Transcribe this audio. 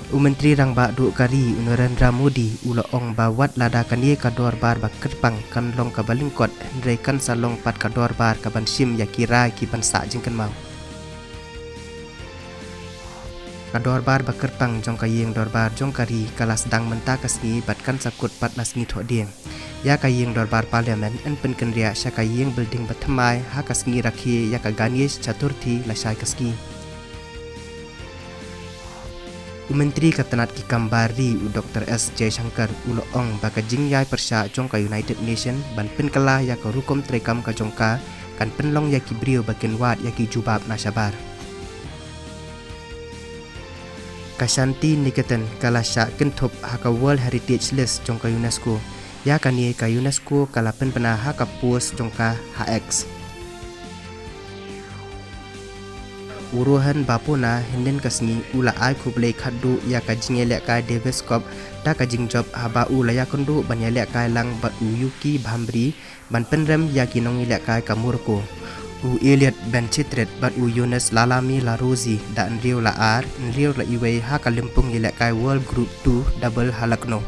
Menteri Rang Bak Duk Kari Narendra Modi ula ong bawat lada kanie kador bar ba kerpang kan long ka balingkot ndre kan salong pat kador bar ka ban sim ya kira ki ban sa jingkan mau. Kador bar ba kerpang jong kayeng dor bar jong kari kala sedang menta kasni bat kan sakut pat nasni tho dieng. Ya kayeng dor bar parliament en pen kenria sya kayeng building bathamai ha kasni rakhi ya ka Ganesh Chaturthi la syai kasni. Menteri Katanat ki Kambari Dr. S. Jaishankar ulo ong baka jingyai persya jongka United Nation ban penkala ya ka rukom trekam ka jongka kan penlong ya ki brio bakin wat ya ki jubab nasyabar. Kashanti Niketan kala sya kenthop haka World Heritage List jongka UNESCO ya kani ka UNESCO kala penpena haka post jongka HX. Uruhan bapuna hinden kasni ula ai kublai khaddu ya ka jingele ka Davis Cup da ka jingjob haba ula ya kundu ban ya le ka lang bat uyuki bhambri ban penrem ya ki nong ile ka kamurko Elliot Ben Chitret bat Yunus Lalami La Rozi da nriu la ar nriu la iwe ha ka limpung ile ka World Group 2 double halakno.